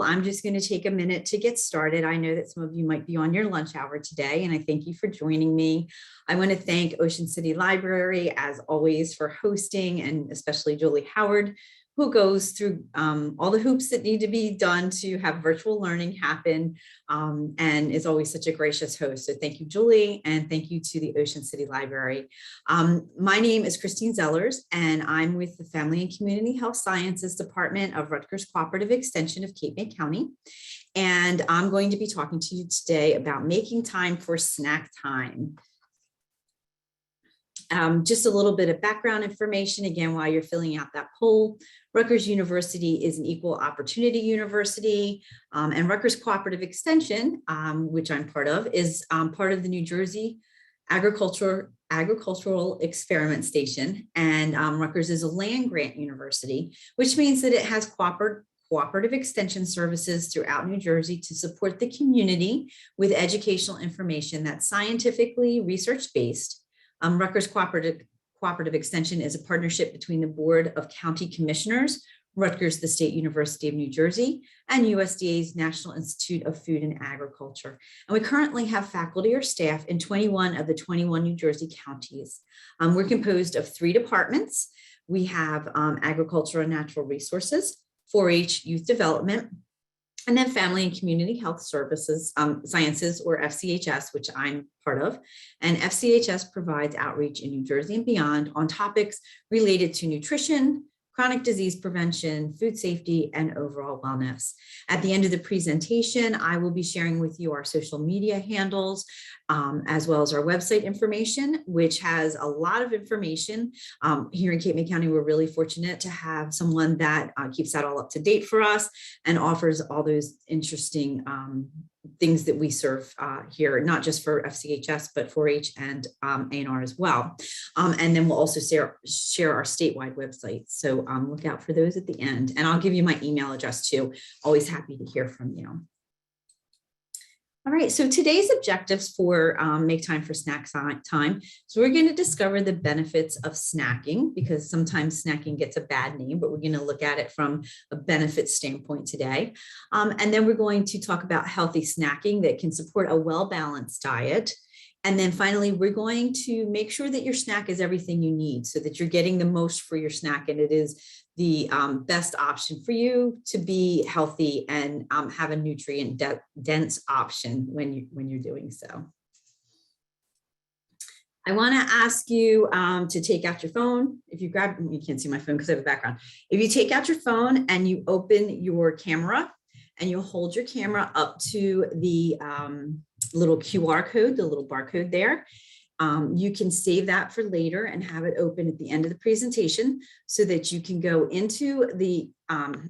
I'm just going to take a minute to get started. I know that some of you might be on your lunch hour today, and I thank you for joining me. I want to thank Ocean City Library, as always, for hosting, and especially Julie Howard, who goes through all the hoops that need to be done to have virtual learning happen, and is always such a gracious host. So thank you, Julie, and thank you to the Ocean City Library. My name is Christine Zellers, and I'm with the Family and Community Health Sciences Department of Rutgers Cooperative Extension of Cape May County. And I'm going to be talking to you today about making time for snack time. Just a little bit of background information, again, while you're filling out that poll. Rutgers University is an equal opportunity university, and Rutgers Cooperative Extension, which I'm part of, is part of the New Jersey Agricultural Experiment Station. And Rutgers is a land grant university, which means that it has cooperative extension services throughout New Jersey to support the community with educational information that's scientifically research-based. Rutgers Cooperative Extension is a partnership between the Board of County Commissioners, Rutgers, the State University of New Jersey, and USDA's National Institute of Food and Agriculture. And we currently have faculty or staff in 21 of the 21 New Jersey counties. We're composed of 3 departments. We have Agriculture and Natural Resources, 4-H Youth Development, and then Family and Community Health Services, Sciences, or FCHS, which I'm part of. And FCHS provides outreach in New Jersey and beyond on topics related to nutrition, chronic disease prevention, food safety, and overall wellness. At the end of the presentation, I will be sharing with you our social media handles, as well as our website information, which has a lot of information. Here in Cape May County, we're really fortunate to have someone that keeps that all up to date for us and offers all those interesting things that we serve here, not just for FCHS, but 4-H and A&R as well. And then we'll also share our statewide website. So look out for those at the end. And I'll give you my email address too. Always happy to hear from you. All right, so today's objectives for Make Time for Snack Time. So we're going to discover the benefits of snacking, because sometimes snacking gets a bad name, but we're going to look at it from a benefit standpoint today. And then we're going to talk about healthy snacking that can support a well-balanced diet. And then finally, we're going to make sure that your snack is everything you need so that you're getting the most for your snack, and it is the best option for you to be healthy and have a nutrient dense option when you're doing so. I want to ask you to take out your phone. If you grab, you can't see my phone because I have a background. If you take out your phone and you open your camera and you hold your camera up to the little QR code, the little barcode there, you can save that for later and have it open at the end of the presentation so that you can go into the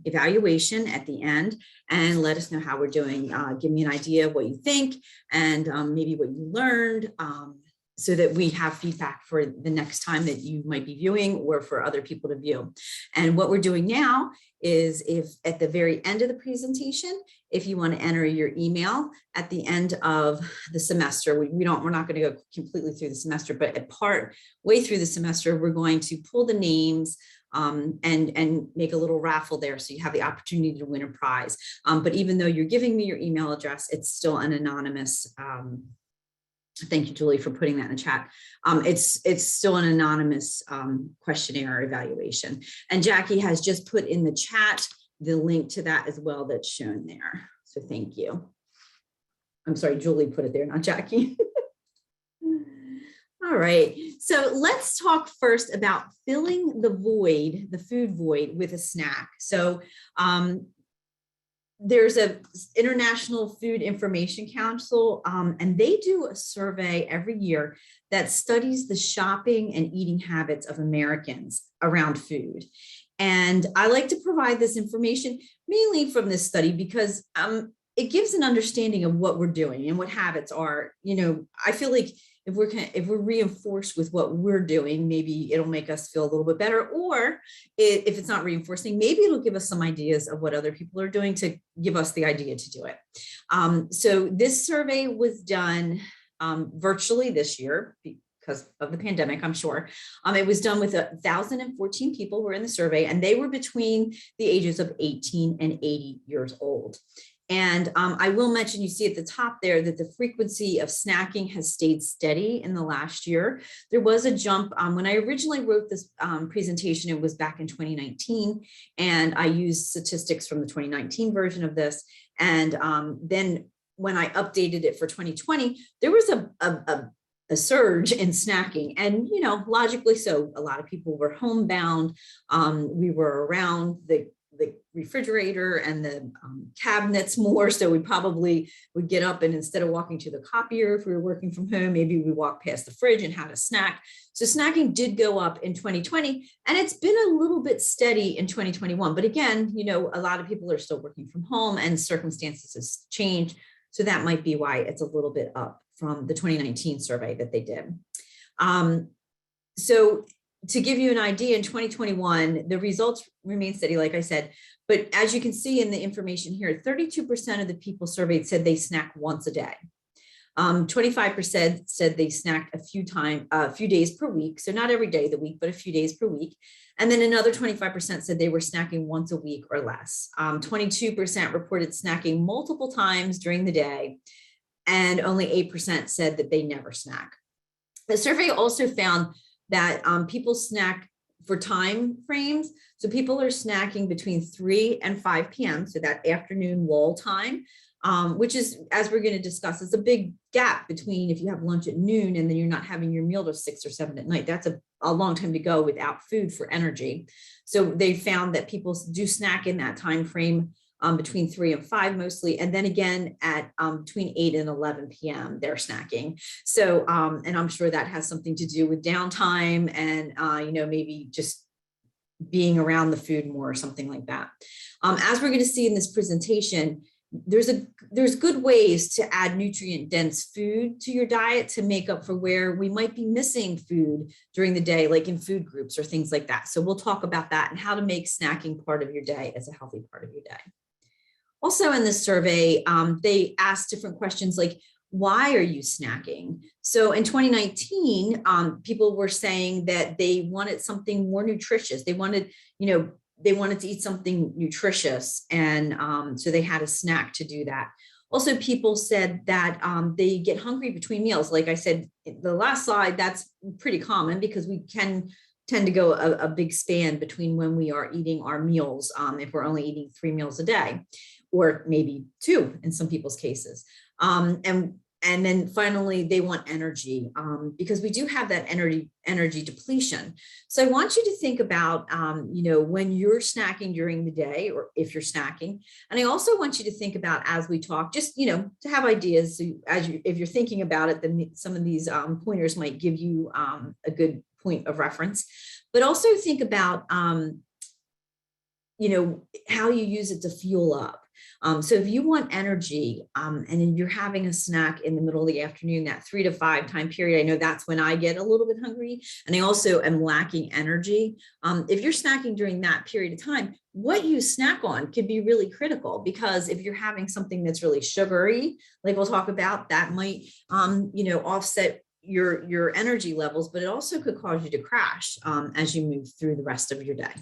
evaluation at the end and let us know how we're doing. Give me an idea of what you think and maybe what you learned, so that we have feedback for the next time that you might be viewing or for other people to view. And what we're doing now is, if at the very end of the presentation, if you want to enter your email at the end of the semester, we're not going to go completely through the semester, but at part way through the semester, we're going to pull the names and make a little raffle there, so you have the opportunity to win a prize. But even though you're giving me your email address, it's still an anonymous. Thank you, Julie, for putting that in the chat. It's still an anonymous questionnaire evaluation. And Jackie has just put in the chat the link to that as well that's shown there. So thank you. I'm sorry, Julie put it there, not Jackie. All right, so let's talk first about filling the void, the food void, with a snack. So there's a International Food Information Council, and they do a survey every year that studies the shopping and eating habits of Americans around food. And I like to provide this information mainly from this study because it gives an understanding of what we're doing and what habits are. You know, I feel like if we're reinforced with what we're doing, maybe it'll make us feel a little bit better. Or if it's not reinforcing, maybe it'll give us some ideas of what other people are doing to give us the idea to do it. So this survey was done virtually this year because of the pandemic, I'm sure. It was done with 1,014 people were in the survey, and they were between the ages of 18 and 80 years old. And I will mention, you see at the top there that the frequency of snacking has stayed steady in the last year. There was a jump. When I originally wrote this presentation, it was back in 2019, and I used statistics from the 2019 version of this. And then when I updated it for 2020, there was a surge in snacking, and logically so. A lot of people were homebound. We were around the refrigerator and the cabinets more, so we probably would get up, and instead of walking to the copier, if we were working from home, maybe we walked past the fridge and had a snack. So snacking did go up in 2020, and it's been a little bit steady in 2021. But again, a lot of people are still working from home, and circumstances has changed, so that might be why it's a little bit up from the 2019 survey that they did. So to give you an idea, in 2021, the results remain steady, like I said, but as you can see in the information here, 32% of the people surveyed said they snack once a day. 25% said they snacked a few days per week. So not every day of the week, but a few days per week. And then another 25% said they were snacking once a week or less. 22% reported snacking multiple times during the day, and only 8% said that they never snack. The survey also found that people snack for time frames. So people are snacking between 3 and 5 p.m. So that afternoon lull time, which is, as we're going to discuss, is a big gap between if you have lunch at noon and then you're not having your meal till 6 or 7 at night. That's a long time to go without food for energy. So they found that people do snack in that time frame between 3 and 5 mostly, and then again at between 8 and 11 p.m. they're snacking. So, and I'm sure that has something to do with downtime and maybe just being around the food more or something like that. As we're going to see in this presentation, there's good ways to add nutrient dense food to your diet to make up for where we might be missing food during the day, like in food groups or things like that. So we'll talk about that and how to make snacking part of your day as a healthy part of your day. Also in this survey, they asked different questions like, why are you snacking? So in 2019, people were saying that they wanted something more nutritious. They wanted, to eat something nutritious. And so they had a snack to do that. Also, people said that they get hungry between meals. Like I said, the last slide, that's pretty common because we can tend to go a big span between when we are eating our meals, if we're only eating 3 meals a day, or maybe 2 in some people's cases. And then finally, they want energy because we do have that energy depletion. So I want you to think about, when you're snacking during the day, or if you're snacking. And I also want you to think about, as we talk, just, to have ideas. So if you're thinking about it, then some of these pointers might give you a good point of reference. But also think about, how you use it to fuel up. So if you want energy and you're having a snack in the middle of the afternoon, that 3 to 5 time period, I know that's when I get a little bit hungry and I also am lacking energy. If you're snacking during that period of time, what you snack on could be really critical, because if you're having something that's really sugary, like we'll talk about, that might, offset your energy levels, but it also could cause you to crash as you move through the rest of your day.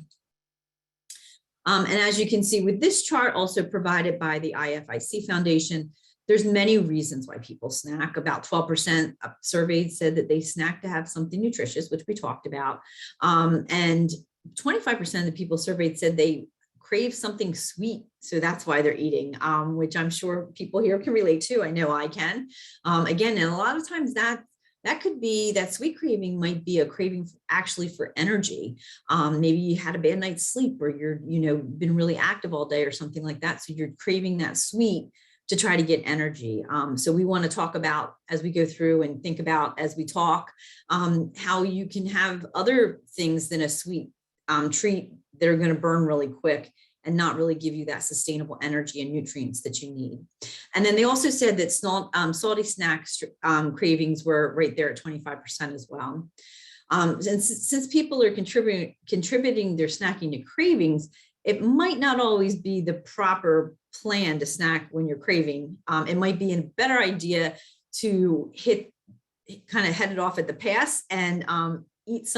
And as you can see with this chart, also provided by the IFIC Foundation, there's many reasons why people snack. About 12% surveyed said that they snack to have something nutritious, which we talked about. And 25% of the people surveyed said they crave something sweet. So that's why they're eating, which I'm sure people here can relate to. I know I can. Again, and a lot of times that could be, that sweet craving might be a craving actually for energy. Maybe you had a bad night's sleep, or you're, been really active all day or something like that. So you're craving that sweet to try to get energy. So we want to talk about, as we go through and think about as we talk, how you can have other things than a sweet treat that are going to burn really quick and not really give you that sustainable energy and nutrients that you need. And then they also said that salty snacks cravings were right there at 25% as well. And since people are contributing their snacking to cravings, it might not always be the proper plan to snack when you're craving. It might be a better idea to hit kind of headed off at the pass and eat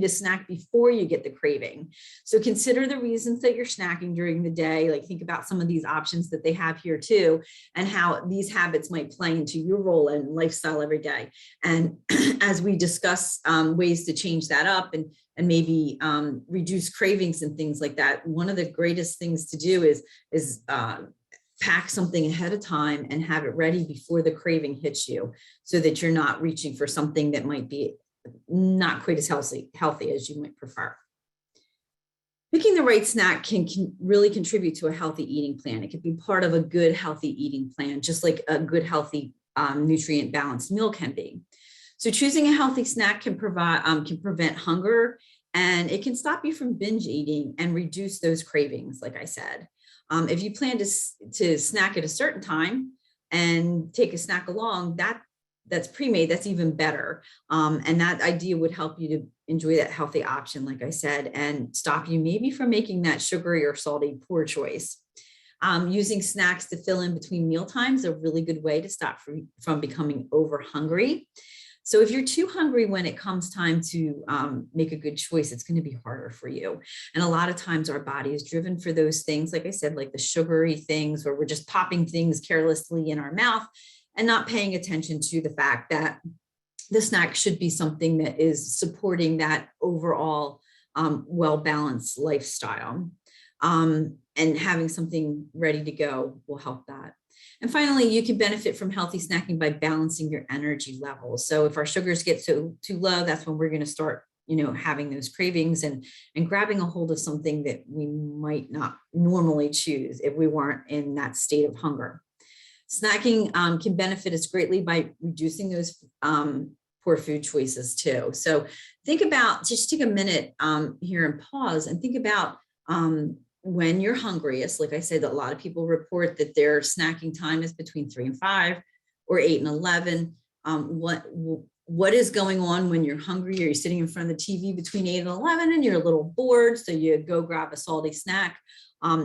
a snack before you get the craving. So consider the reasons that you're snacking during the day. Like think about some of these options that they have here too, and how these habits might play into your role and lifestyle every day. And as we discuss ways to change that up and maybe reduce cravings and things like that, one of the greatest things to do is pack something ahead of time and have it ready before the craving hits you, so that you're not reaching for something that might be not quite as healthy as you might prefer. Picking the right snack can really contribute to a healthy eating plan. It can be part of a good, healthy eating plan, just like a good, healthy, nutrient balanced meal can be. So choosing a healthy snack can prevent hunger, and it can stop you from binge eating and reduce those cravings, like I said. If you plan to snack at a certain time and take a snack along, that's pre-made, that's even better. And that idea would help you to enjoy that healthy option, like I said, and stop you maybe from making that sugary or salty poor choice. Using snacks to fill in between meal times is a really good way to stop from becoming over hungry. So if you're too hungry when it comes time to make a good choice, it's going to be harder for you. And a lot of times our body is driven for those things, like I said, like the sugary things, where we're just popping things carelessly in our mouth and not paying attention to the fact that the snack should be something that is supporting that overall well-balanced lifestyle. And having something ready to go will help that. And finally, you can benefit from healthy snacking by balancing your energy levels. So if our sugars get too low, that's when we're going to start, having those cravings and grabbing a hold of something that we might not normally choose if we weren't in that state of hunger. Snacking can benefit us greatly by reducing those poor food choices too. So just take a minute here and pause and think about when you're hungriest. Like I said, a lot of people report that their snacking time is between 3 and 5 or 8 and 11. What is going on when you're hungry? Are you sitting in front of the TV between 8 and 11 and you're a little bored, so you go grab a salty snack?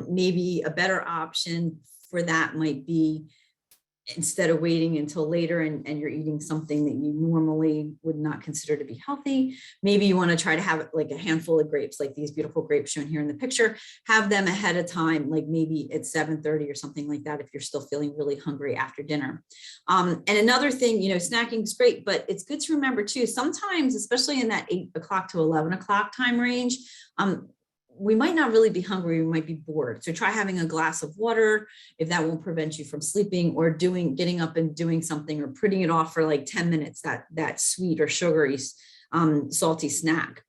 Maybe a better option for that might be, instead of waiting until later and you're eating something that you normally would not consider to be healthy, maybe you want to try to have like a handful of grapes, like these beautiful grapes shown here in the picture. Have them ahead of time, like maybe at 7:30 or something like that, if you're still feeling really hungry after dinner. And another thing, snacking is great, but it's good to remember too, sometimes, especially in that 8 o'clock to 11 o'clock time range, we might not really be hungry, we might be bored. So try having a glass of water if that won't prevent you from sleeping, or getting up and doing something, or putting it off for like 10 minutes, that sweet or sugary, salty snack.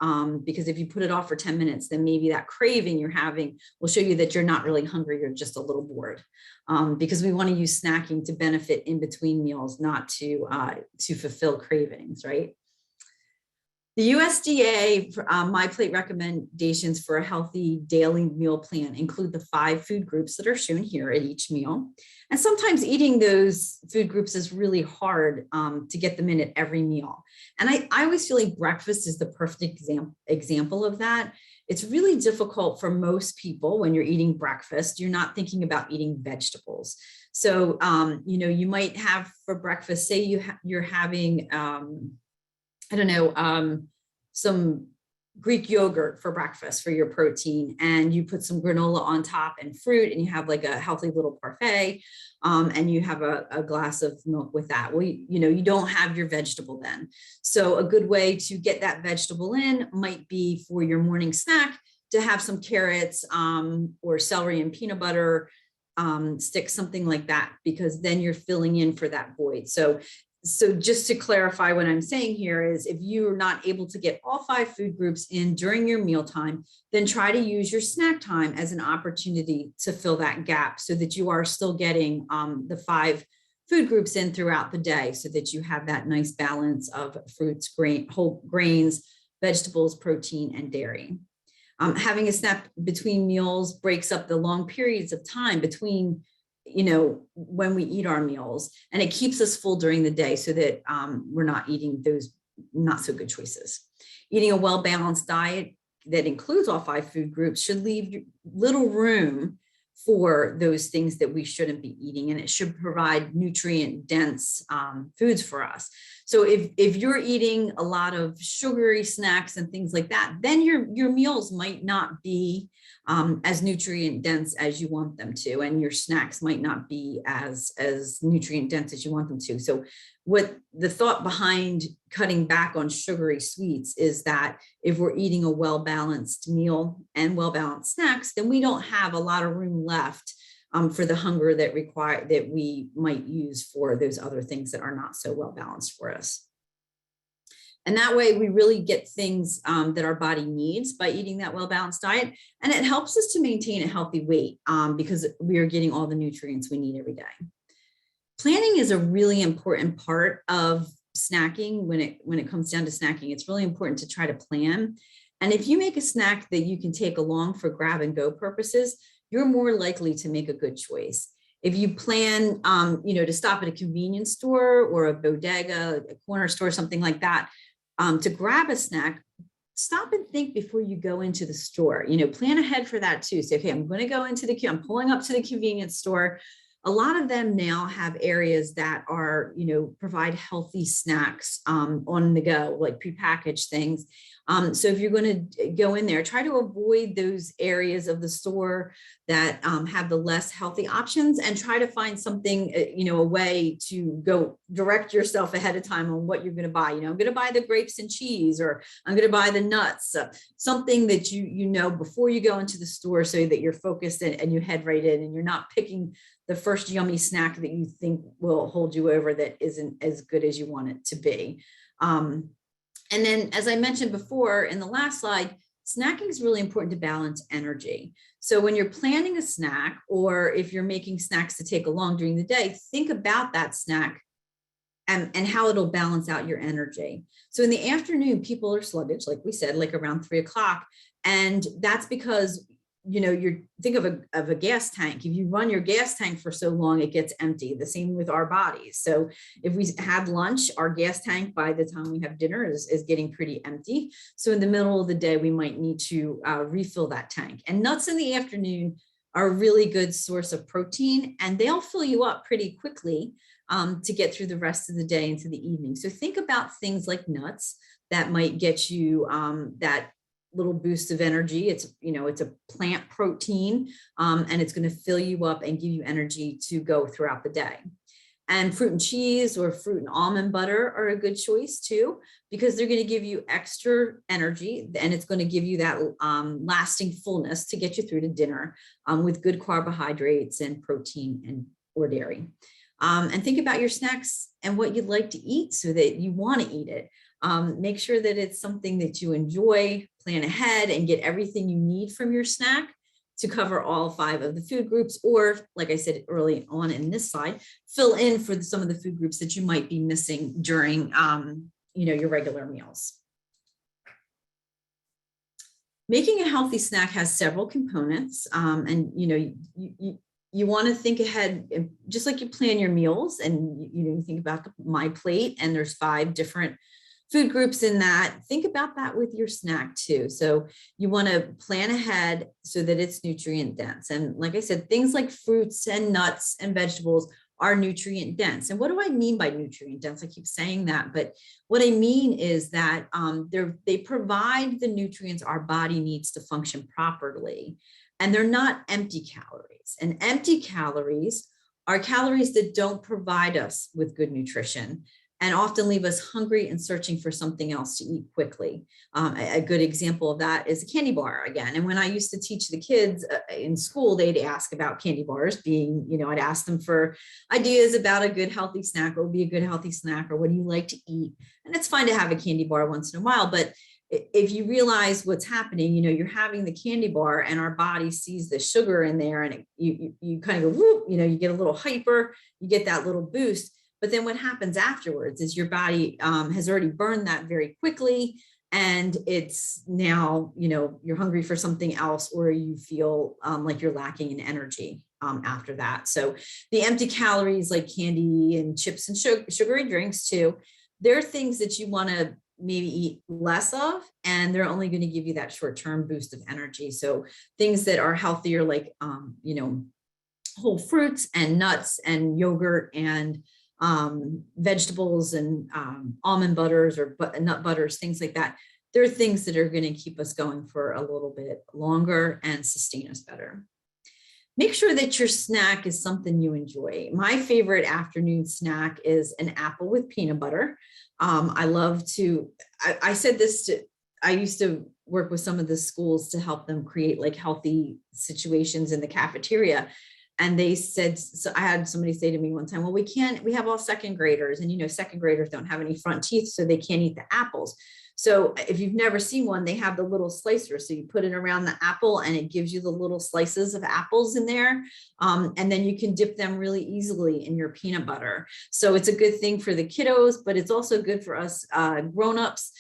Because if you put it off for 10 minutes, then maybe that craving you're having will show you that you're not really hungry, you're just a little bored. Because we want to use snacking to benefit in between meals, not to fulfill cravings, right? The USDA My Plate recommendations for a healthy daily meal plan include the 5 food groups that are shown here at each meal. And sometimes eating those food groups is really hard to get them in at every meal. And I always feel like breakfast is the perfect example of that. It's really difficult for most people when you're eating breakfast. You're not thinking about eating vegetables. So, you might have for breakfast, say you're having, some Greek yogurt for breakfast for your protein, and you put some granola on top and fruit, and you have like a healthy little parfait, and you have a glass of milk with that. Well, you don't have your vegetable then. So a good way to get that vegetable in might be for your morning snack to have some carrots or celery and peanut butter sticks, something like that, because then you're filling in for that void. So just to clarify, what I'm saying here is, if you're not able to get all 5 food groups in during your mealtime, then try to use your snack time as an opportunity to fill that gap, so that you are still getting the 5 food groups in throughout the day, so that you have that nice balance of fruits, whole grains, vegetables, protein, and dairy. Having a snack between meals breaks up the long periods of time between when we eat our meals, and it keeps us full during the day, so that we're not eating those not so good choices. Eating a well-balanced diet that includes all 5 food groups should leave little room for those things that we shouldn't be eating, and it should provide nutrient dense foods for us. So if you're eating a lot of sugary snacks and things like that, then your meals might not be as nutrient dense as you want them to, and your snacks might not be as nutrient dense as you want them to. So what the thought behind cutting back on sugary sweets is that if we're eating a well-balanced meal and well-balanced snacks, then we don't have a lot of room left for the hunger that we might use for those other things that are not so well balanced for us. And that way we really get things that our body needs by eating that well-balanced diet. And it helps us to maintain a healthy weight because we are getting all the nutrients we need every day. Planning is a really important part of snacking. When it comes down to snacking, it's really important to try to plan. And if you make a snack that you can take along for grab and go purposes, you're more likely to make a good choice. If you plan, to stop at a convenience store or a bodega, a corner store, something like that, to grab a snack, stop and think before you go into the store. Plan ahead for that too. Say, okay, I'm going to go I'm pulling up to the convenience store. A lot of them now have areas that are, provide healthy snacks on the go, like prepackaged things. So if you're going to go in there, try to avoid those areas of the store that have the less healthy options, and try to find something, a way to go direct yourself ahead of time on what you're going to buy. I'm going to buy the grapes and cheese, or I'm going to buy the nuts, something that you know before you go into the store, so that you're focused and you head right in, and you're not picking the first yummy snack that you think will hold you over that isn't as good as you want it to be. And then, as I mentioned before in the last slide, snacking is really important to balance energy. So when you're planning a snack, or if you're making snacks to take along during the day, think about that snack and how it'll balance out your energy. So in the afternoon, people are sluggish, like we said, like around 3 o'clock. And that's because you think of a gas tank. If you run your gas tank for so long, it gets empty. The same with our bodies. So if we had lunch, our gas tank by the time we have dinner is getting pretty empty. So in the middle of the day, we might need to refill that tank. And nuts in the afternoon are a really good source of protein, and they'll fill you up pretty quickly to get through the rest of the day into the evening. So think about things like nuts that might get you that little boost of energy. It's a plant protein, and it's going to fill you up and give you energy to go throughout the day. And fruit and cheese or fruit and almond butter are a good choice too, because they're going to give you extra energy, and it's going to give you that lasting fullness to get you through to dinner with good carbohydrates and protein or dairy. And think about your snacks and what you'd like to eat so that you want to eat it. Make sure that it's something that you enjoy, plan ahead, and get everything you need from your snack to cover all 5 of the food groups. Or, like I said early on in this slide, fill in for some of the food groups that you might be missing during your regular meals. Making a healthy snack has several components, and you want to think ahead, just like you plan your meals, and you think about my plate, and there's 5 different food groups in that. Think about that with your snack too. So you want to plan ahead so that it's nutrient dense. And like I said, things like fruits and nuts and vegetables are nutrient dense. And what do I mean by nutrient dense? I keep saying that, but what I mean is that they provide the nutrients our body needs to function properly. And they're not empty calories. And empty calories are calories that don't provide us with good nutrition, and often leave us hungry and searching for something else to eat quickly. A good example of that is a candy bar again. And when I used to teach the kids in school, they'd ask about candy bars I'd ask them for ideas about a good healthy snack. What would be a good healthy snack, or what do you like to eat? And it's fine to have a candy bar once in a while, but if you realize what's happening, you're having the candy bar and our body sees the sugar in there, and you kind of go, whoop, you get a little hyper, you get that little boost. But then what happens afterwards is your body has already burned that very quickly, and it's now, you're hungry for something else, or you feel like you're lacking in energy after that. So the empty calories like candy and chips and sugary drinks too, they're things that you want to maybe eat less of, and they're only going to give you that short-term boost of energy. So things that are healthier, like, whole fruits and nuts and yogurt and vegetables and almond butters or nut butters, things like that. They're things that are going to keep us going for a little bit longer and sustain us better. Make sure that your snack is something you enjoy. My favorite afternoon snack is an apple with peanut butter. I love to, I said this to, I used to work with some of the schools to help them create like healthy situations in the cafeteria. And they said, so I had somebody say to me one time, well, we have all second graders, and second graders don't have any front teeth, so they can't eat the apples. So if you've never seen one, they have the little slicer. So you put it around the apple and it gives you the little slices of apples in there. And then you can dip them really easily in your peanut butter. So it's a good thing for the kiddos, but it's also good for us grown-ups.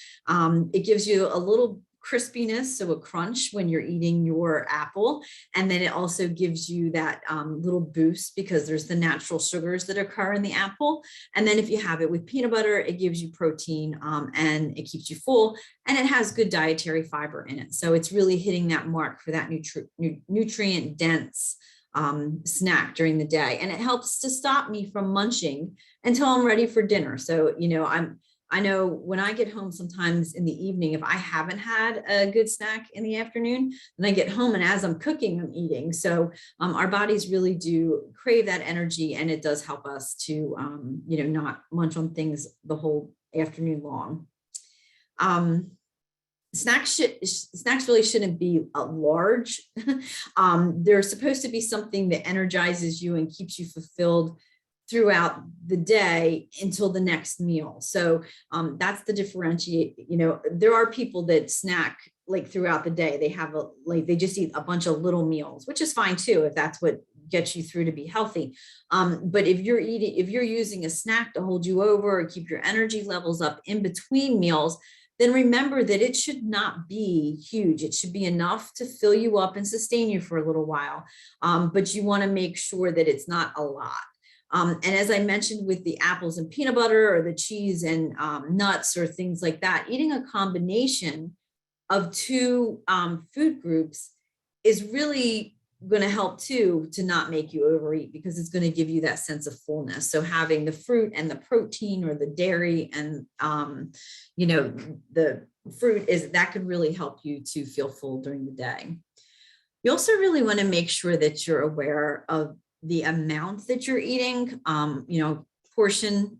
It gives you a little crispiness, so a crunch when you're eating your apple. And then it also gives you that little boost because there's the natural sugars that occur in the apple. And then if you have it with peanut butter, it gives you protein and it keeps you full, and it has good dietary fiber in it. So it's really hitting that mark for that nutrient dense snack during the day. And it helps to stop me from munching until I'm ready for dinner. So, I know when I get home sometimes in the evening, if I haven't had a good snack in the afternoon, then I get home and as I'm cooking, I'm eating. So our bodies really do crave that energy, and it does help us to, not munch on things the whole afternoon long. Snacks really shouldn't be large. They're supposed to be something that energizes you and keeps you fulfilled throughout the day until the next meal. So that's the differentiate. There are people that snack like throughout the day. They have they just eat a bunch of little meals, which is fine too, if that's what gets you through to be healthy. But if you're using a snack to hold you over or keep your energy levels up in between meals, then remember that it should not be huge. It should be enough to fill you up and sustain you for a little while. But you want to make sure that it's not a lot. And as I mentioned with the apples and peanut butter or the cheese and nuts or things like that, eating a combination of two food groups is really going to help too, to not make you overeat, because it's going to give you that sense of fullness. So having the fruit and the protein or the dairy and, the fruit that could really help you to feel full during the day. You also really want to make sure that you're aware of the amount that you're eating. Portion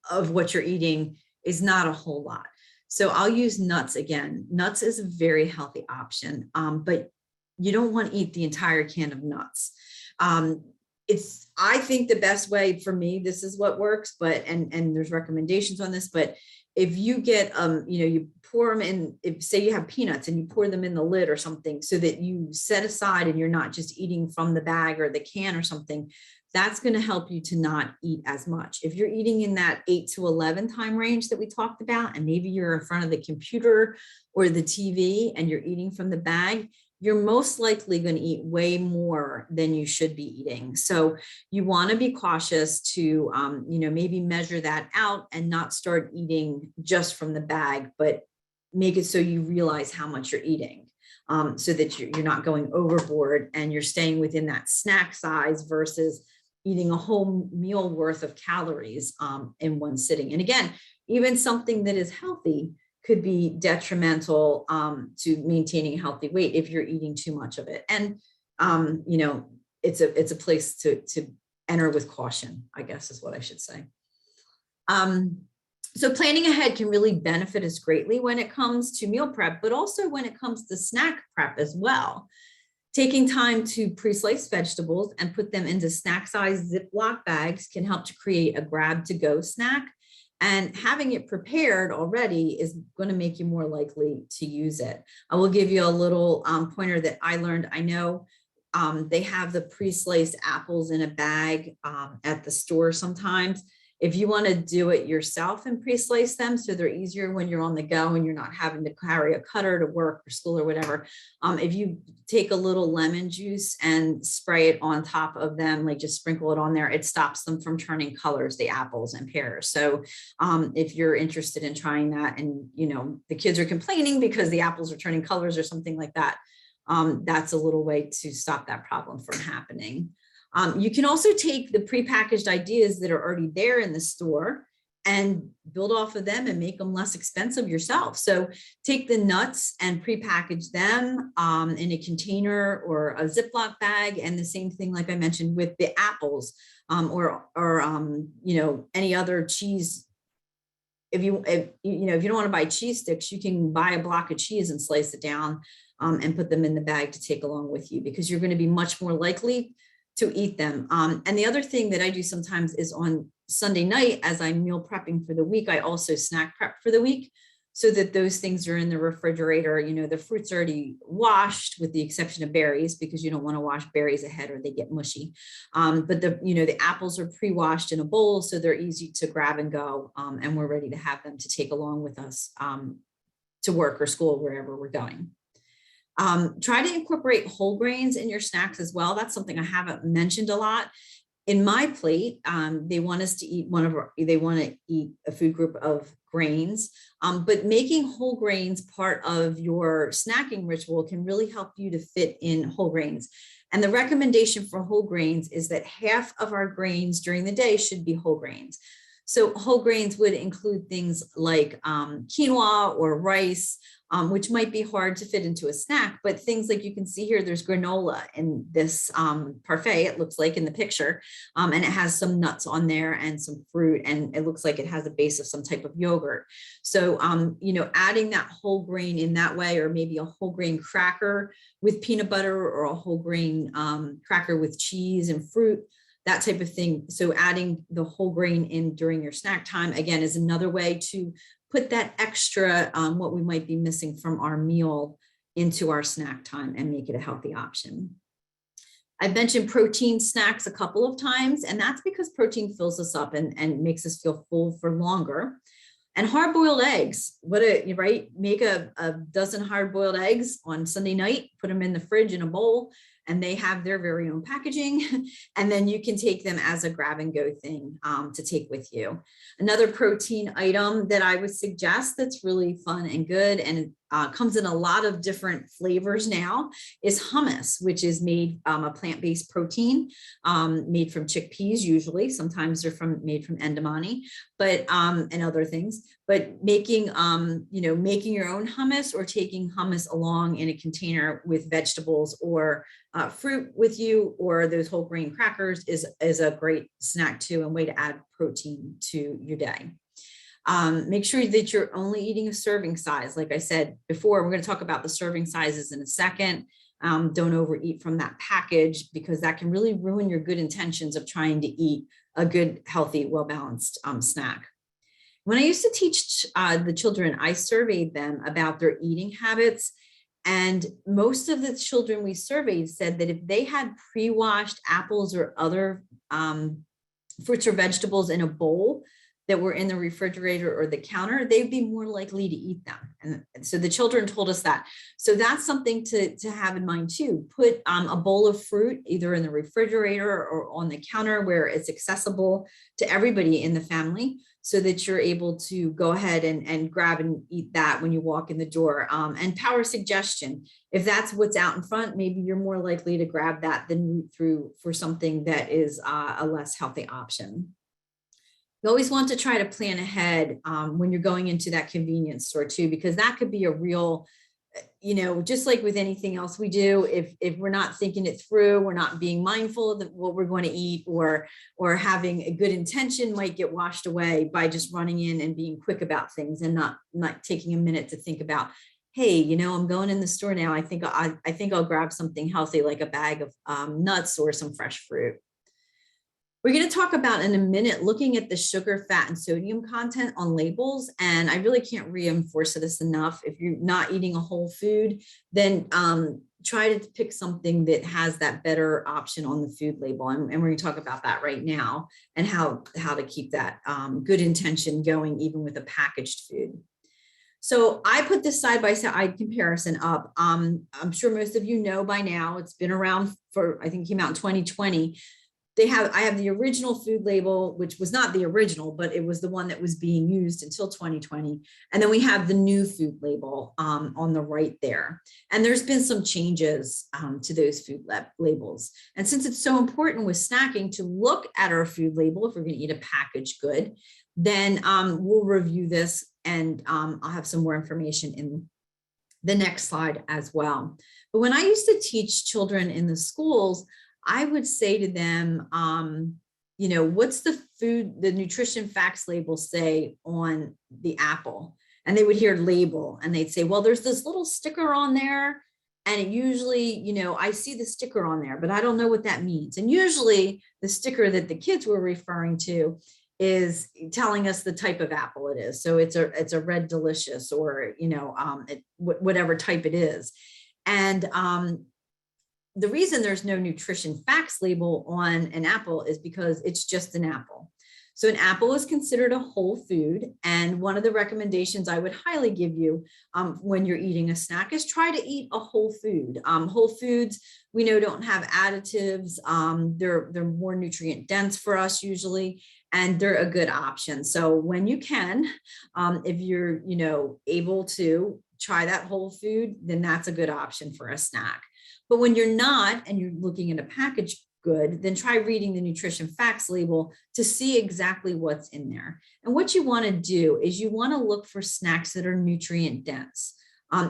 of what you're eating is not a whole lot. So I'll use nuts again. Nuts is a very healthy option, but you don't want to eat the entire can of nuts. I think the best way for me, this is what works, but, and there's recommendations on this, but if you get, you pour them in, say you have peanuts and you pour them in the lid or something so that you set aside and you're not just eating from the bag or the can or something, that's going to help you to not eat as much. If you're eating in that 8 to 11 time range that we talked about, and maybe you're in front of the computer or the TV and you're eating from the bag, you're most likely going to eat way more than you should be eating. So you want to be cautious to, maybe measure that out and not start eating just from the bag, but make it so you realize how much you're eating, so that you're not going overboard and you're staying within that snack size versus eating a whole meal worth of calories in one sitting. And again, even something that is healthy could be detrimental to maintaining a healthy weight if you're eating too much of it. And, it's a place to enter with caution, I guess is what I should say. So planning ahead can really benefit us greatly when it comes to meal prep, but also when it comes to snack prep as well. Taking time to pre-slice vegetables and put them into snack-sized Ziploc bags can help to create a grab-to-go snack. And having it prepared already is going to make you more likely to use it. I will give you a little pointer that I learned. I know they have the pre-sliced apples in a bag at the store sometimes. If you want to do it yourself and pre-slice them so they're easier when you're on the go and you're not having to carry a cutter to work or school or whatever, if you take a little lemon juice and spray it on top of them, like just sprinkle it on there, it stops them from turning colors, the apples and pears. So if you're interested in trying that, and the kids are complaining because the apples are turning colors or something like that, that's a little way to stop that problem from happening. You can also take the prepackaged ideas that are already there in the store and build off of them and make them less expensive yourself. So take the nuts and prepackage them in a container or a Ziploc bag. And the same thing, like I mentioned, with the apples or any other cheese. If you don't want to buy cheese sticks, you can buy a block of cheese and slice it down and put them in the bag to take along with you, because you're going to be much more likely to eat them. And the other thing that I do sometimes is on Sunday night, as I'm meal prepping for the week, I also snack prep for the week so that those things are in the refrigerator. The fruit's already washed with the exception of berries, because you don't want to wash berries ahead or they get mushy. But the apples are pre-washed in a bowl, so they're easy to grab and go. And we're ready to have them to take along with us to work or school, wherever we're going. Try to incorporate whole grains in your snacks as well. That's something I haven't mentioned a lot. In my plate, they want us to eat a food group of grains, but making whole grains part of your snacking ritual can really help you to fit in whole grains. And the recommendation for whole grains is that half of our grains during the day should be whole grains. So whole grains would include things like quinoa or rice, which might be hard to fit into a snack, but things like you can see here, there's granola in this parfait, it looks like in the picture, and it has some nuts on there and some fruit, and it looks like it has a base of some type of yogurt. So, adding that whole grain in that way, or maybe a whole grain cracker with peanut butter, or a whole grain cracker with cheese and fruit, that type of thing. So adding the whole grain in during your snack time, again, is another way to put that extra, what we might be missing from our meal, into our snack time and make it a healthy option. I've mentioned protein snacks a couple of times, and that's because protein fills us up and makes us feel full for longer. And hard-boiled eggs, make a dozen hard-boiled eggs on Sunday night, put them in the fridge in a bowl, and they have their very own packaging. And then you can take them as a grab and go thing to take with you. Another protein item that I would suggest that's really fun and good, and comes in a lot of different flavors now, is hummus, which is made a plant-based protein made from chickpeas usually. Sometimes they're made from edamame, but and other things. But making your own hummus, or taking hummus along in a container with vegetables or fruit with you, or those whole grain crackers, is a great snack too, and way to add protein to your day. Make sure that you're only eating a serving size. Like I said before, we're going to talk about the serving sizes in a second. Don't overeat from that package, because that can really ruin your good intentions of trying to eat a good, healthy, well-balanced snack. When I used to teach the children, I surveyed them about their eating habits. And most of the children we surveyed said that if they had pre-washed apples or other fruits or vegetables in a bowl that were in the refrigerator or the counter, they'd be more likely to eat them. And so the children told us that. So that's something to have in mind too. Put a bowl of fruit either in the refrigerator or on the counter where it's accessible to everybody in the family, so that you're able to go ahead and grab and eat that when you walk in the door. And power suggestion, if that's what's out in front, maybe you're more likely to grab that than root through for something that is a less healthy option. You always want to try to plan ahead when you're going into that convenience store too, because that could be a real, just like with anything else we do, if we're not thinking it through, we're not being mindful of what we're going to eat, or having a good intention might get washed away by just running in and being quick about things and not taking a minute to think about, hey, I'm going in the store now. I think I'll grab something healthy, like a bag of nuts or some fresh fruit. We're going to talk about in a minute looking at the sugar, fat, and sodium content on labels. And I really can't reinforce this enough. If you're not eating a whole food, then try to pick something that has that better option on the food label. And we're going to talk about that right now, and how to keep that good intention going, even with a packaged food. So I put this side by side comparison up. I'm sure most of you know by now, it's been around for, I think it came out in 2020. I have the original food label, which was not the original, but it was the one that was being used until 2020. And then we have the new food label on the right there. And there's been some changes to those food labels. And since it's so important with snacking to look at our food label, if we're going to eat a packaged good, then we'll review this, and I'll have some more information in the next slide as well. But when I used to teach children in the schools, I would say to them, you know, what's the nutrition facts label say on the apple? And they would hear label, and they'd say, well, there's this little sticker on there. And it usually, you know, I see the sticker on there, but I don't know what that means. And usually the sticker that the kids were referring to is telling us the type of apple it is. So it's a Red Delicious, or, you know, whatever type it is. And the reason there's no nutrition facts label on an apple is because it's just an apple. So an apple is considered a whole food. And one of the recommendations I would highly give you when you're eating a snack is try to eat a whole food. Whole foods, we know, don't have additives. They're more nutrient dense for us usually, and they're a good option. So when you can, if you're, you know, able to try that whole food, then that's a good option for a snack. But when you're not, and you're looking at a packaged good, then try reading the nutrition facts label to see exactly what's in there. And what you want to do is you want to look for snacks that are nutrient dense.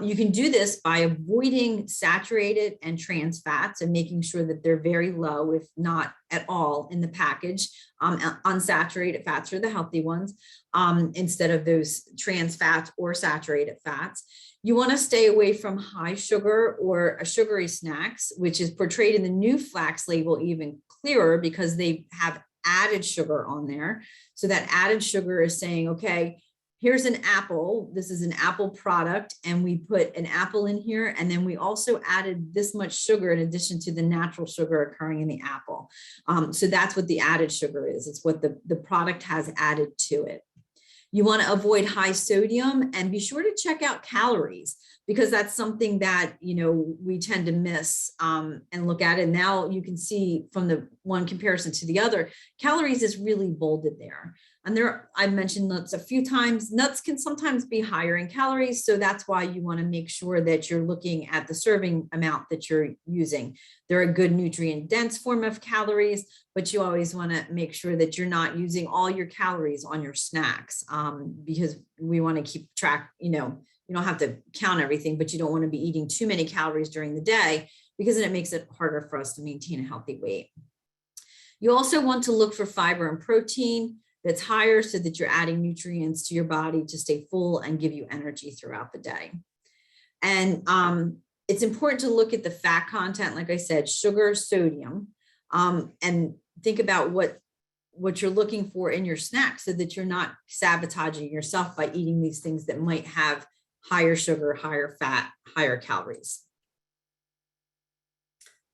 You can do this by avoiding saturated and trans fats and making sure that they're very low, if not at all, in the package. Unsaturated fats are the healthy ones, instead of those trans fats or saturated fats. You want to stay away from high sugar or sugary snacks, which is portrayed in the new flax label even clearer because they have added sugar on there. So that added sugar is saying, okay, here's an apple. This is an apple product, and we put an apple in here. And then we also added this much sugar in addition to the natural sugar occurring in the apple. So that's what the added sugar is. It's what the product has added to it. You want to avoid high sodium, and be sure to check out calories, because that's something that, you know, we tend to miss and look at it. Now you can see from the one comparison to the other, calories is really bolded there. And there, I mentioned nuts a few times. Nuts can sometimes be higher in calories. So that's why you want to make sure that you're looking at the serving amount that you're using. They're a good nutrient dense form of calories, but you always want to make sure that you're not using all your calories on your snacks, because we want to keep track. You know, you don't have to count everything, but you don't want to be eating too many calories during the day, because then it makes it harder for us to maintain a healthy weight. You also want to look for fiber and protein that's higher, so that you're adding nutrients to your body to stay full and give you energy throughout the day. And it's important to look at the fat content, like I said, sugar, sodium, and think about what you're looking for in your snack, so that you're not sabotaging yourself by eating these things that might have higher sugar, higher fat, higher calories.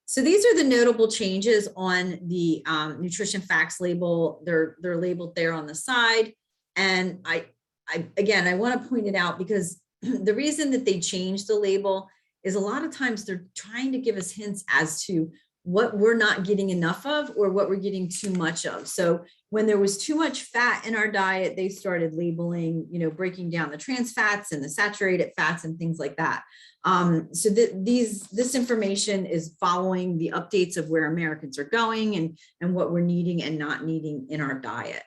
So these are the notable changes on the nutrition facts label. They're labeled there on the side. And I want to point it out, because the reason that they changed the label is a lot of times they're trying to give us hints as to what we're not getting enough of, or what we're getting too much of. So when there was too much fat in our diet, they started labeling, you know, breaking down the trans fats and the saturated fats and things like that. So this information is following the updates of where Americans are going and what we're needing and not needing in our diet.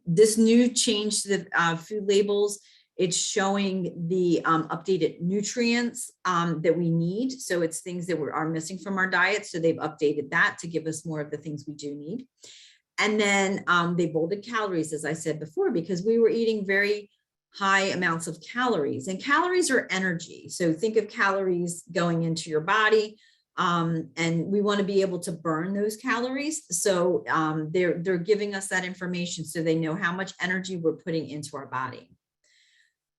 This new change to the food labels, it's showing the updated nutrients that we need. So it's things that are missing from our diet. So they've updated that to give us more of the things we do need. And then they bolded calories, as I said before, because we were eating very high amounts of calories, and calories are energy. So think of calories going into your body, and we want to be able to burn those calories. So they're giving us that information so they know how much energy we're putting into our body.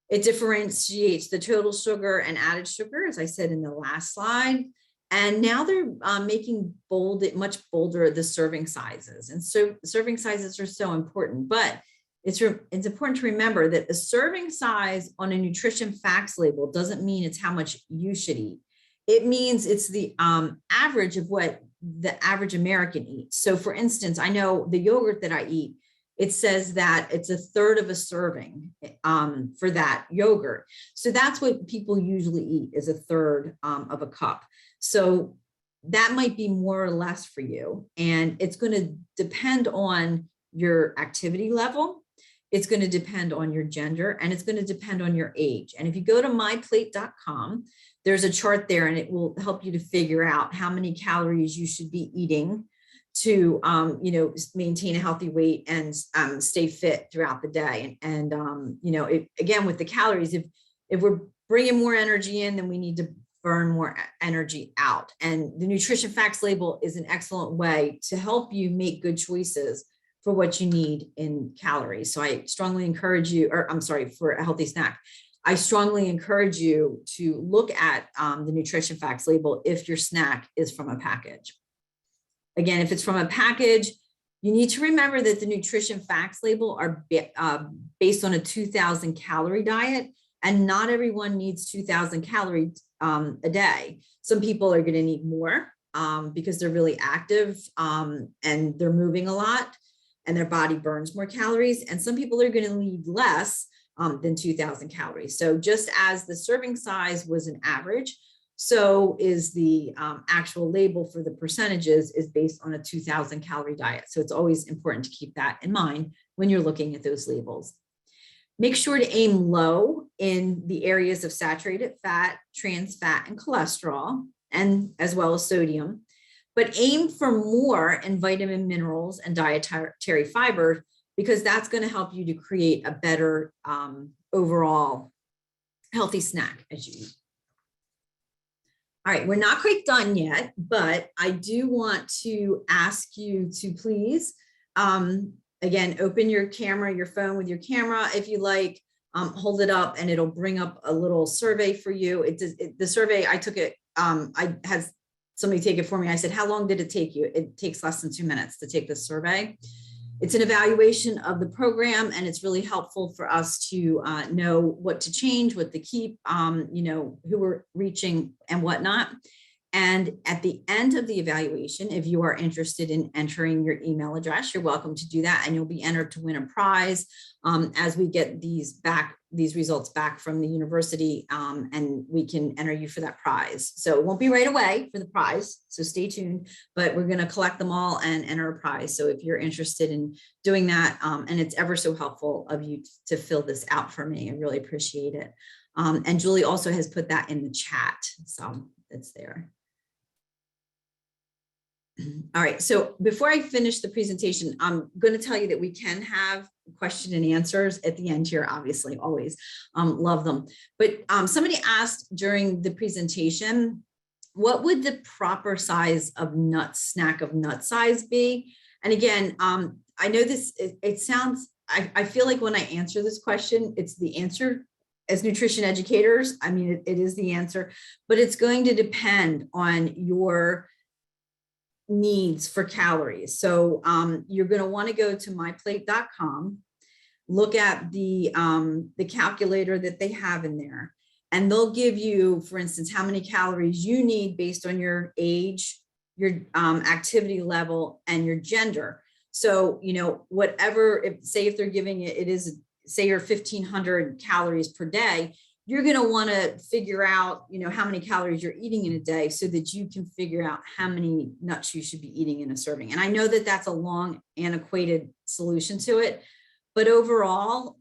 It differentiates the total sugar and added sugar, as I said in the last slide. And now they're making much bolder the serving sizes. And so serving sizes are so important, but it's important to remember that the serving size on a nutrition facts label doesn't mean it's how much you should eat. It means it's the average of what the average American eats. So for instance, I know the yogurt that I eat, it says that it's 1/3 of a serving for that yogurt. So that's what people usually eat, is 1/3 of a cup. So that might be more or less for you. And it's going to depend on your activity level. It's going to depend on your gender, and it's going to depend on your age. And if you go to myplate.com, there's a chart there, and it will help you to figure out how many calories you should be eating to maintain a healthy weight and stay fit throughout the day. And again, with the calories, if we're bringing more energy in, then we need to burn more energy out. And the nutrition facts label is an excellent way to help you make good choices for what you need in calories. So I strongly encourage you, for a healthy snack, I strongly encourage you to look at the nutrition facts label if your snack is from a package. Again, if it's from a package, you need to remember that the nutrition facts label are based on a 2,000 calorie diet, and not everyone needs 2,000 calories a day. Some people are going to need more because they're really active and they're moving a lot and their body burns more calories. And some people are going to need less than 2,000 calories. So just as the serving size was an average, so is the actual label for the percentages is based on a 2,000 calorie diet. So it's always important to keep that in mind when you're looking at those labels. Make sure to aim low in the areas of saturated fat, trans fat, and cholesterol, and as well as sodium, but aim for more in vitamin, minerals, and dietary fiber, because that's going to help you to create a better overall healthy snack as you eat. All right, we're not quite done yet, but I do want to ask you to please, again, open your camera, your phone with your camera, if you like, hold it up and it'll bring up a little survey for you. The survey, I took it, I had somebody take it for me. I said, how long did it take you? It takes less than 2 minutes to take this survey. It's an evaluation of the program, and it's really helpful for us to know what to change, what to keep, who we're reaching and whatnot. And at the end of the evaluation, if you are interested in entering your email address, you're welcome to do that, and you'll be entered to win a prize as we get these results back from the university, and we can enter you for that prize. So it won't be right away for the prize, so stay tuned, but we're going to collect them all and enter a prize. So if you're interested in doing that, and it's ever so helpful of you to fill this out for me, I really appreciate it. And Julie also has put that in the chat, so it's there. All right, so before I finish the presentation, I'm going to tell you that we can have question and answers at the end here, obviously, always love them. But somebody asked during the presentation, what would the proper size of snack of nut size be? And again, I know this, it sounds, I feel like when I answer this question, it's the answer as nutrition educators. I mean, it is the answer, but it's going to depend on your needs for calories. So you're going to want to go to myplate.com, look at the calculator that they have in there, and they'll give you, for instance, how many calories you need based on your age, your activity level, and your gender. So, whatever, say if they're giving it is, say you're 1,500 calories per day, you're going to want to figure out, how many calories you're eating in a day so that you can figure out how many nuts you should be eating in a serving. And I know that that's a long, antiquated solution to it, but overall,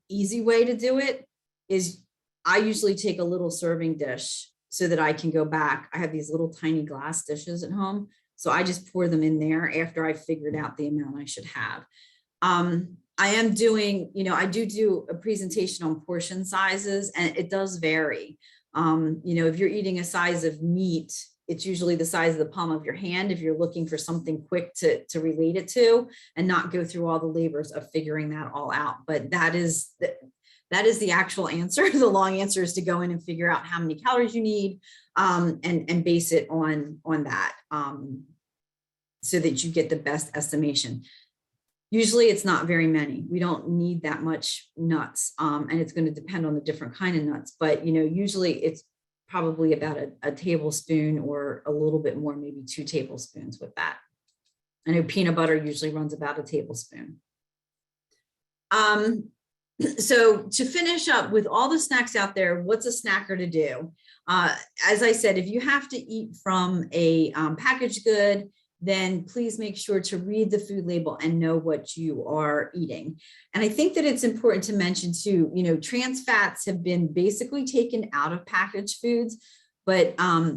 easy way to do it is I usually take a little serving dish so that I can go back. I have these little tiny glass dishes at home. So I just pour them in there after I figured out the amount I should have. I am doing, I do a presentation on portion sizes, and it does vary. If you're eating a size of meat, it's usually the size of the palm of your hand if you're looking for something quick to relate it to and not go through all the labors of figuring that all out. But that is That is the actual answer. The long answer is to go in and figure out how many calories you need, and base it on that, so that you get the best estimation. Usually it's not very many. We don't need that much nuts, and it's going to depend on the different kind of nuts. But usually it's probably about a tablespoon or a little bit more, maybe 2 tablespoons with that. I know peanut butter usually runs about a tablespoon. So to finish up with all the snacks out there, what's a snacker to do? As I said, if you have to eat from a packaged good, then please make sure to read the food label and know what you are eating. And I think that it's important to mention too, trans fats have been basically taken out of packaged foods, but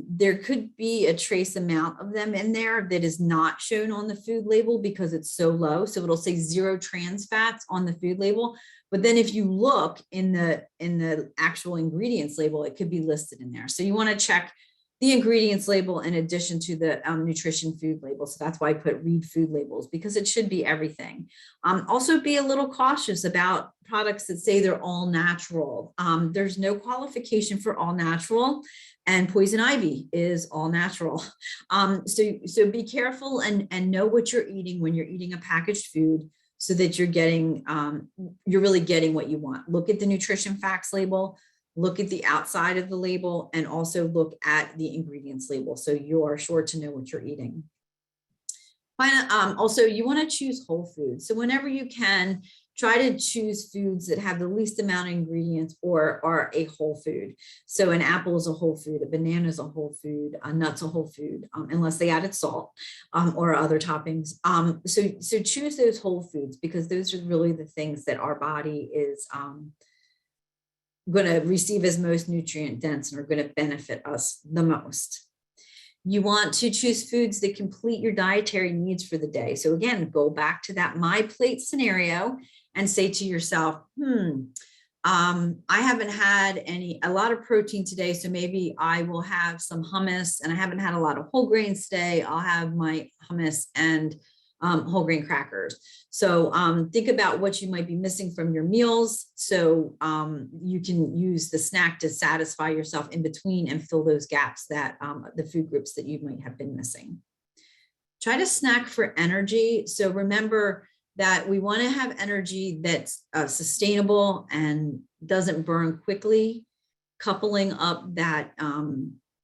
there could be a trace amount of them in there that is not shown on the food label because it's so low. So it'll say 0 trans fats on the food label. But then if you look in the actual ingredients label, it could be listed in there. So you want to check the ingredients label in addition to the nutrition food label. So that's why I put read food labels, because it should be everything. Also be a little cautious about products that say they're all natural. There's no qualification for all natural, and poison ivy is all natural. So be careful and know what you're eating when you're eating a packaged food, so that you're really getting what you want. Look at the nutrition facts label, look at the outside of the label, and also look at the ingredients label, so you are sure to know what you're eating. Also, you want to choose whole foods. So whenever you can, try to choose foods that have the least amount of ingredients or are a whole food. So an apple is a whole food, a banana is a whole food, a nut's a whole food, unless they added salt or other toppings. So choose those whole foods, because those are really the things that our body is going to receive as most nutrient dense and are going to benefit us the most. You want to choose foods that complete your dietary needs for the day. So again, go back to that my plate scenario and say to yourself, I haven't had a lot of protein today, so maybe I will have some hummus, and I haven't had a lot of whole grains today. I'll have my hummus and whole grain crackers. So think about what you might be missing from your meals, so you can use the snack to satisfy yourself in between and fill those gaps that the food groups that you might have been missing. Try to snack for energy. So remember that we want to have energy that's sustainable and doesn't burn quickly. Coupling up that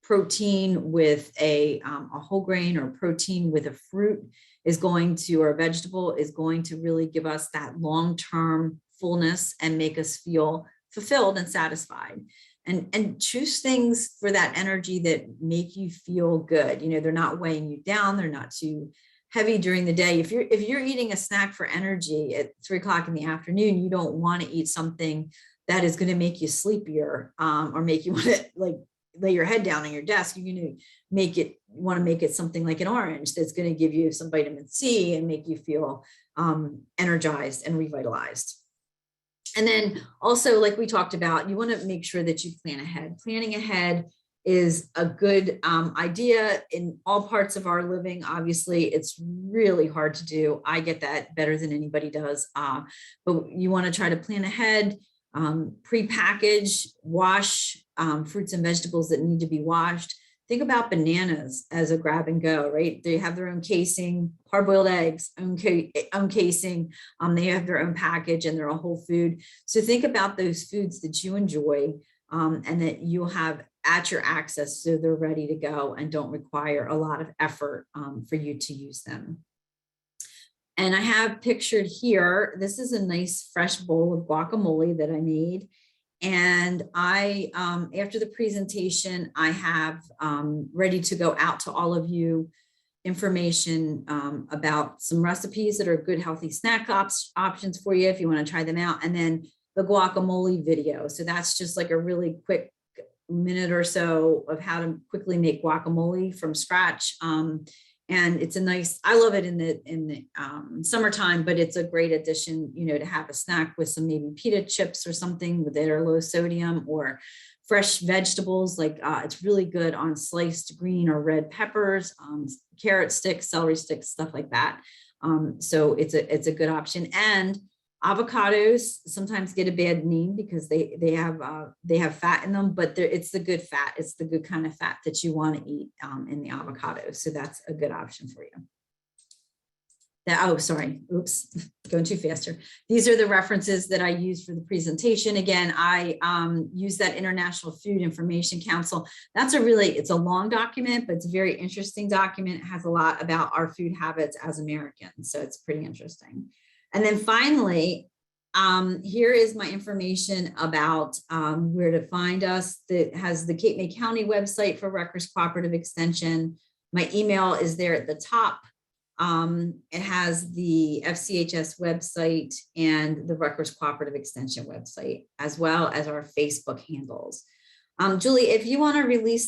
protein with a whole grain, or protein with a fruit is going to, or a vegetable is going to really give us that long-term fullness and make us feel fulfilled and satisfied. And choose things for that energy that make you feel good. They're not weighing you down. They're not too heavy during the day. If you're eating a snack for energy at 3 o'clock in the afternoon, you don't want to eat something that is going to make you sleepier, or make you want to lay your head down on your desk. You're going to want to make it something like an orange that's going to give you some vitamin C and make you feel energized and revitalized. And then also, like we talked about, you want to make sure that you plan ahead. Planning ahead is a good idea in all parts of our living. Obviously, it's really hard to do. I get that better than anybody does. But you want to try to plan ahead, pre-package, wash fruits and vegetables that need to be washed. Think about bananas as a grab and go, right? They have their own casing, hard-boiled eggs, own casing. They have their own package, and they're a whole food. So think about those foods that you enjoy and that you'll have at your access, so they're ready to go and don't require a lot of effort for you to use them. And I have pictured here, this is a nice fresh bowl of guacamole that I made. And I, after the presentation, I have ready to go out to all of you information about some recipes that are good, healthy snack options for you if you want to try them out. And then the guacamole video. So that's just like a really quick minute or so of how to quickly make guacamole from scratch. And it's a nice, I love it in the summertime, but it's a great addition, to have a snack with some maybe pita chips or something that are low sodium, or fresh vegetables. Like it's really good on sliced green or red peppers, carrot sticks, celery sticks, stuff like that. So it's a good option. And Avocados sometimes get a bad name because they have fat in them, but it's the good fat. It's the good kind of fat that you want to eat in the avocado. So that's a good option for you. Oh, sorry. Oops, going too faster. These are the references that I use for the presentation. Again, I use that International Food Information Council. It's a long document, but it's a very interesting document. It has a lot about our food habits as Americans. So it's pretty interesting. And then finally, here is my information about where to find us. That has the Cape May County website for Rutgers Cooperative Extension. My email is there at the top. It has the FCHS website and the Rutgers Cooperative Extension website, as well as our Facebook handles. Julie, if you want to release